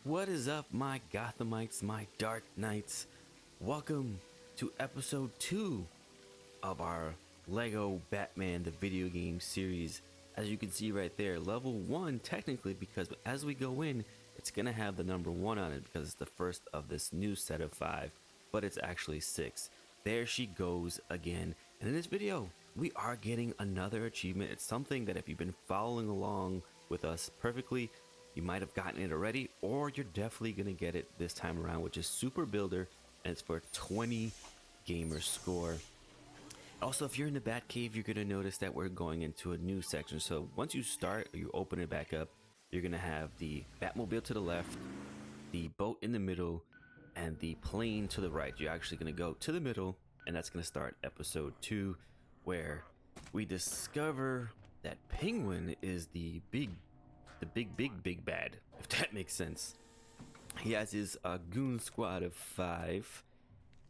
What is up, my Gothamites, my Dark Knights? Welcome to episode 2 of our Lego Batman the video game series. As you can see right there, level 1 technically, because as we go in, it's gonna have the number 1 on it because it's the first of this new set of 5, but it's actually 6. There she goes again. And in this video, we are getting another achievement. It's something that if you've been following along with us perfectly, you might have gotten it already, or you're definitely going to get it this time around, which is Super Builder, and it's for 20 gamer score. Also, if you're in the Batcave, you're going to notice that we're going into a new section. So once you start, or you open it back up, you're going to have the Batmobile to the left, the boat in the middle, and the plane to the right. You're actually going to go to the middle, and that's going to start episode 2, where we discover that Penguin is the big bad, if that makes sense. He has his goon squad of 5,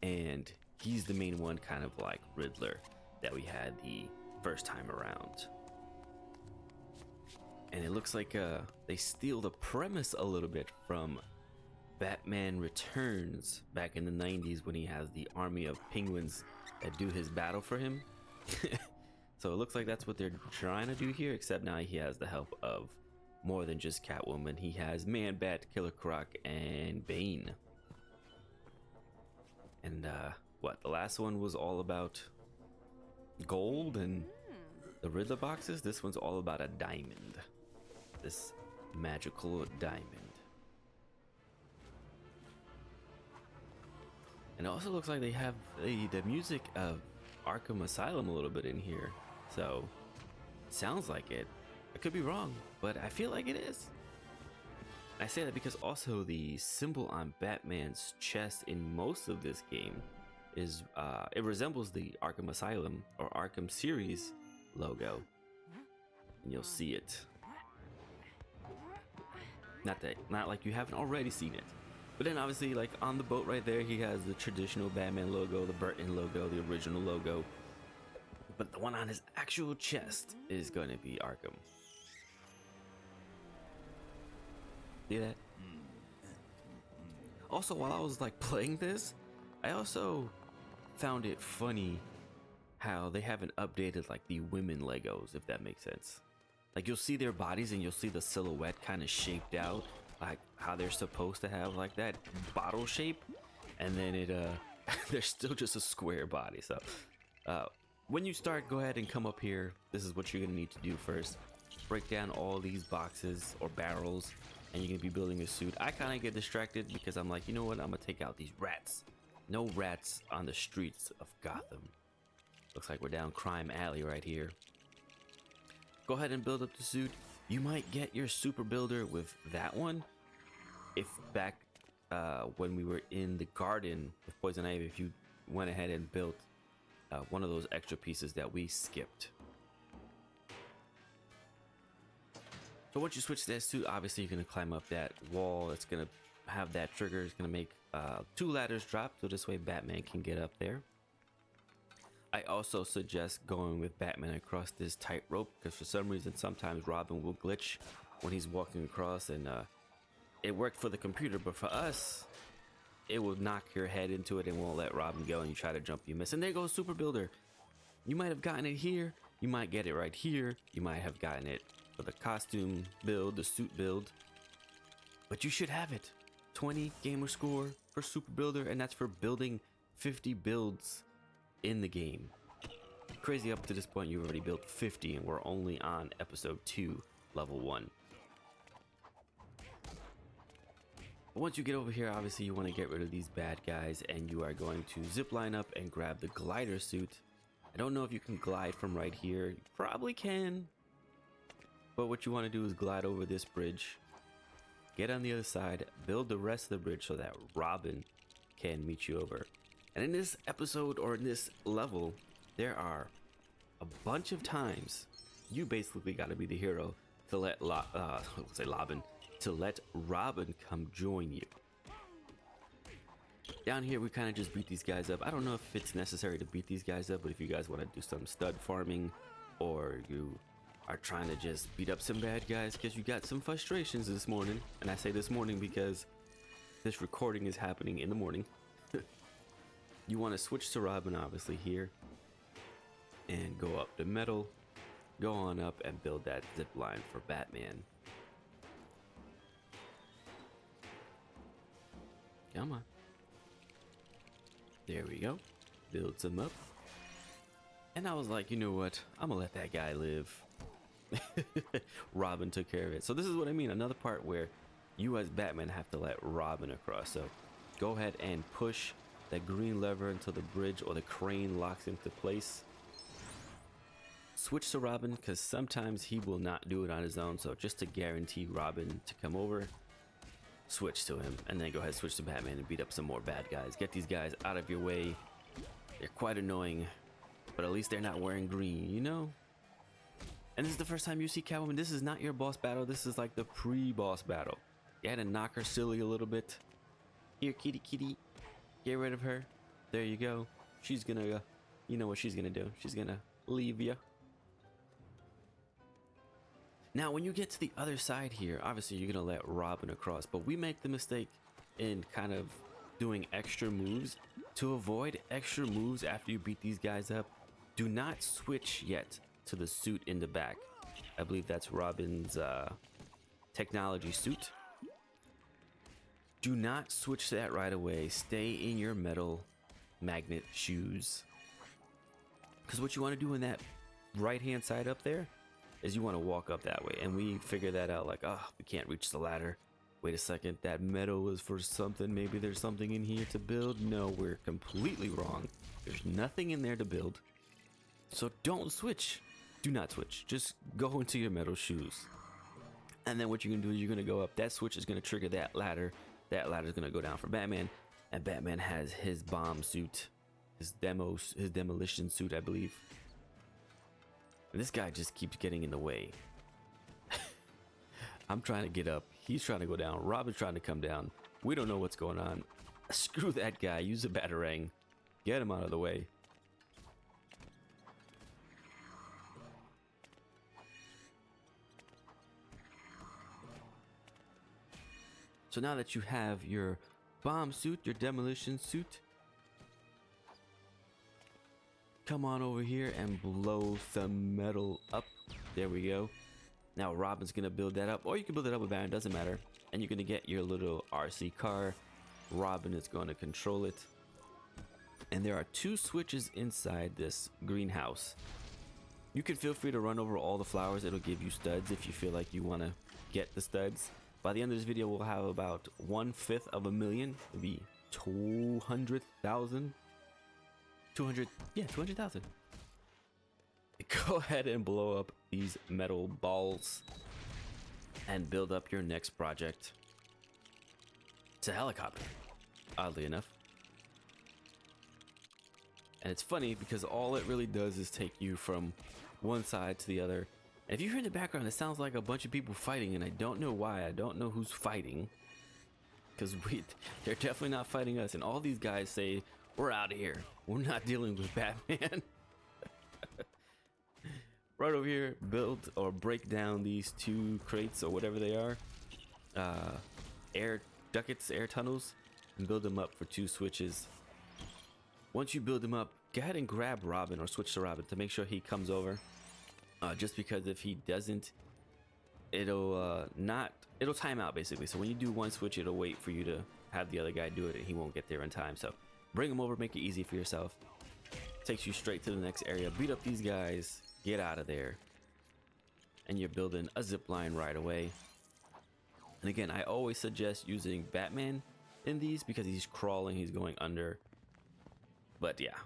and he's the main one, kind of like Riddler that we had the first time around. And it looks like they steal the premise a little bit from Batman Returns back in the 90s, when he has the army of penguins that do his battle for him. So it looks like that's what they're trying to do here, except now he has the help of more than just Catwoman. He has Man-Bat, Killer Croc, and Bane. And the last one was all about gold and the Riddler boxes. This one's all about a diamond, this magical diamond. And it also looks like they have the music of Arkham Asylum a little bit in here, so sounds like it. I could be wrong, but I feel like it is. I say that because also the symbol on Batman's chest in most of this game is it resembles the Arkham Asylum or Arkham series logo, and you'll see it. Not like you haven't already seen it. But then obviously, like on the boat right there, he has the traditional Batman logo, the Burton logo, the original logo. But the one on his actual chest is going to be Arkham. See that? Also, while I was like playing this, I also found it funny how they haven't updated like the women Legos, if that makes sense. Like you'll see their bodies and you'll see the silhouette kind of shaped out, like how they're supposed to have, like that bottle shape, and then it they're still just a square body. So when you start, go ahead and come up here. This is what you're gonna need to do first. Break down all these boxes or barrels, and you're gonna be building a suit. I kind of get distracted because I'm like, you know what, I'm gonna take out these rats. No rats on the streets of Gotham. Looks like we're down Crime Alley right here. Go ahead and build up the suit. You might get your super builder with that one if back when we were in the garden with Poison Ivy, if you went ahead and built one of those extra pieces that we skipped. So once you switch to that suit, obviously you're going to climb up that wall. It's going to have that trigger. It's going to make 2 ladders drop, so this way Batman can get up there. I also suggest going with Batman across this tightrope, because for some reason sometimes Robin will glitch when he's walking across, and it worked for the computer, but for us it will knock your head into it and won't let Robin go, and you try to jump, you miss. And there goes Super Builder. You might have gotten it here, you might get it right here, you might have gotten it for the costume build, the suit build, but you should have it. 20 gamer score for Super Builder, and that's for building 50 builds in the game. Crazy, up to this point you've already built 50, and we're only on episode 2, level 1. But once you get over here, obviously you want to get rid of these bad guys, and you are going to zip line up and grab the glider suit. I don't know if you can glide from right here. You probably can, but what you want to do is glide over this bridge, get on the other side, build the rest of the bridge so that Robin can meet you over. And in this episode, or in this level, there are a bunch of times you basically got to be the hero to let Robin come join you. Down here we kind of just beat these guys up. I don't know if it's necessary to beat these guys up, but if you guys want to do some stud farming, or you are trying to just beat up some bad guys because you got some frustrations this morning. And I say this morning because this recording is happening in the morning. You want to switch to Robin, obviously, here. And go up the metal. Go on up and build that zip line for Batman. Come on. There we go. Build some up. And I was like, you know what? I'm gonna let that guy live. Robin took care of it. So this is what I mean. Another part where you as Batman have to let Robin across. So go ahead and push that green lever until the bridge or the crane locks into place. Switch to Robin because sometimes he will not do it on his own. So just to guarantee Robin to come over, switch to him, and then go ahead, switch to Batman and beat up some more bad guys. Get these guys out of your way. They're quite annoying, but at least they're not wearing green, you know? And this is the first time you see Catwoman. This is not your boss battle. This is like the pre-boss battle. You had to knock her silly a little bit. Here, kitty, kitty. Get rid of her. There you go. She's gonna, you know what she's gonna do. She's gonna leave you. Now, when you get to the other side here, obviously you're gonna let Robin across, but we make the mistake in kind of doing extra moves. To avoid extra moves after you beat these guys up, do not switch yet to the suit in the back. I believe that's Robin's technology suit. Do not switch to that right away. Stay in your metal magnet shoes. Because what you want to do in that right hand side up there is you want to walk up that way. And we figure that out like, oh, we can't reach the ladder. Wait a second, that metal is for something. Maybe there's something in here to build. No, we're completely wrong. There's nothing in there to build. So don't switch. Do not switch. Just go into your metal shoes. And then what you're going to do is you're going to go up. That switch is going to trigger that ladder. That ladder is going to go down for Batman. And Batman has his bomb suit. His demolition suit, I believe. And this guy just keeps getting in the way. I'm trying to get up. He's trying to go down. Robin's trying to come down. We don't know what's going on. Screw that guy. Use a batarang. Get him out of the way. So now that you have your bomb suit, your demolition suit, come on over here and blow some metal up. There we go. Now Robin's gonna build that up, or you can build it up with Batman, doesn't matter. And you're gonna get your little RC car. Robin is going to control it. And there are two switches inside this greenhouse. You can feel free to run over all the flowers. It'll give you studs if you feel like you want to get the studs. By the end of this video, we'll have about 1/5 of a million. It'll be 200,000. 200,000. Go ahead and blow up these metal balls and build up your next project. It's a helicopter, oddly enough. And it's funny because all it really does is take you from one side to the other. And if you hear in the background, it sounds like a bunch of people fighting, and I don't know why. I don't know who's fighting, because they're definitely not fighting us. And all these guys say, we're out of here. We're not dealing with Batman. Right over here, build or break down these two crates or whatever they are. Air ducts, air tunnels, and build them up for 2 switches. Once you build them up, go ahead and grab Robin or switch to Robin to make sure he comes over. Just because if he doesn't, it'll time out basically. So when you do one switch, it'll wait for you to have the other guy do it, and he won't get there in time. So bring him over, make it easy for yourself. Takes you straight to the next area. Beat up these guys, get out of there, and you're building a zip line right away. And again, I always suggest using Batman in these because he's crawling, he's going under. But yeah,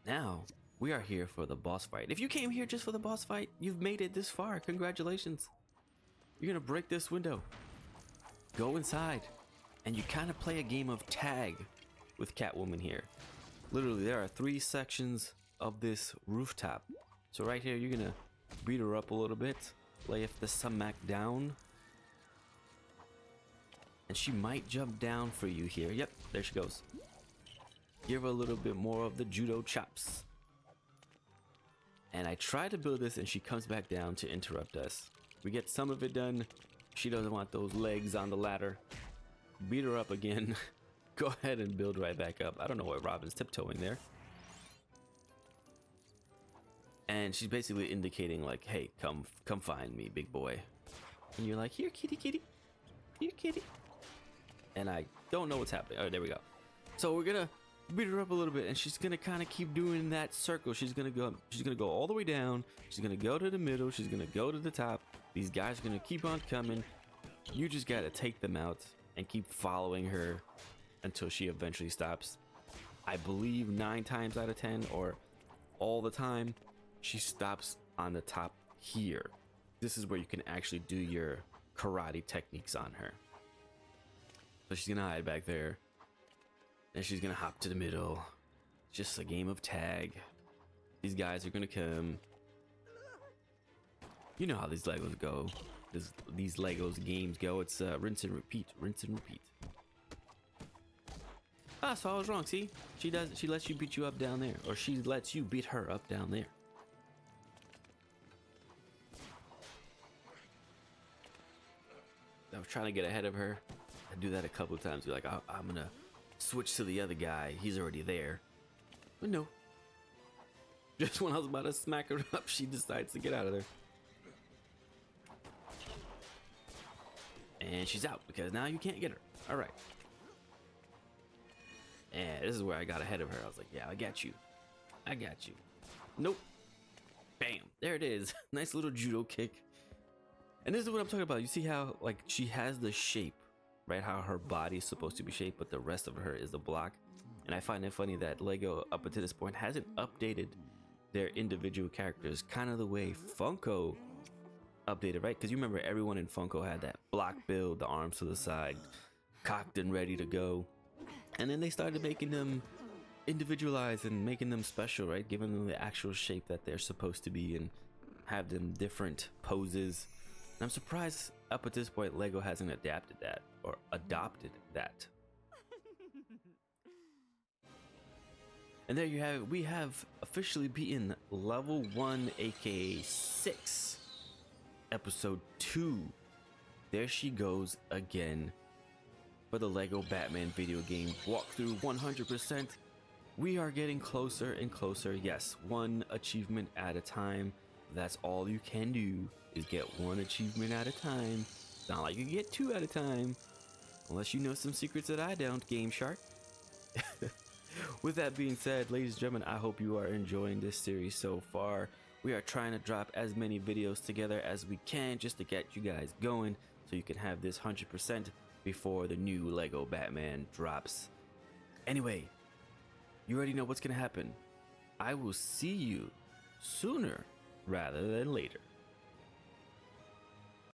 now we are here for the boss fight. If you came here just for the boss fight, you've made it this far. Congratulations. You're gonna break this window, go inside, and you kind of play a game of tag with Catwoman here. Literally, there are 3 sections of this rooftop. So right here, you're gonna beat her up a little bit, lay the smack down, and she might jump down for you here. Yep, there she goes. Give her a little bit more of the judo chops. And I try to build this and she comes back down to interrupt us. We get some of it done. She doesn't want those legs on the ladder. Beat her up again. Go ahead and build right back up. I don't know what Robin's tiptoeing there. And she's basically indicating like, hey, come find me, big boy. And you're like, here, kitty, kitty. Here, kitty. And I don't know what's happening. Oh, there we go. So we're gonna beat her up a little bit, and she's gonna kind of keep doing that circle. She's gonna go all the way down. She's gonna go to the middle. She's gonna go to the top. These guys are gonna keep on coming. You just gotta take them out and keep following her until she eventually stops. I believe 9 times out of 10, or all the time, she stops on the top here. This is where you can actually do your karate techniques on her. So she's gonna hide back there. Then she's gonna hop to the middle. Just a game of tag. These guys are gonna come. You know how these Legos go. These Legos games go. It's rinse and repeat, rinse and repeat. Ah, so I was wrong. See, she lets you beat you up down there, or she lets you beat her up down there. I was trying to get ahead of her. I do that a couple of times. You're like, I'm gonna switch to the other guy. He's already there. But no. Just when I was about to smack her up, she decides to get out of there. And she's out because now you can't get her. All right. And this is where I got ahead of her. I was like, yeah, I got you. I got you. Nope. Bam. There it is. Nice little judo kick. And this is what I'm talking about. You see how like she has the shape, right? How her body is supposed to be shaped, but the rest of her is the block. And I find it funny that Lego up until this point hasn't updated their individual characters kind of the way Funko updated, right? Because you remember everyone in Funko had that block build, the arms to the side, cocked and ready to go. And then they started making them individualized and making them special, right? Giving them the actual shape that they're supposed to be and have them different poses. And I'm surprised up at this point Lego hasn't adapted that or adopted that. And there you have it. We have officially beaten level 1, aka 6, episode 2. There she goes again for the Lego Batman video game walkthrough 100%. We are getting closer and closer. Yes, one achievement at a time. That's all you can do is get one achievement at a time. It's not like you get 2 at a time. Unless you know some secrets that I don't, Game Shark. With that being said, ladies and gentlemen, I hope you are enjoying this series so far. We are trying to drop as many videos together as we can just to get you guys going so you can have this 100% before the new Lego Batman drops. Anyway, you already know what's gonna happen. I will see you sooner rather than later.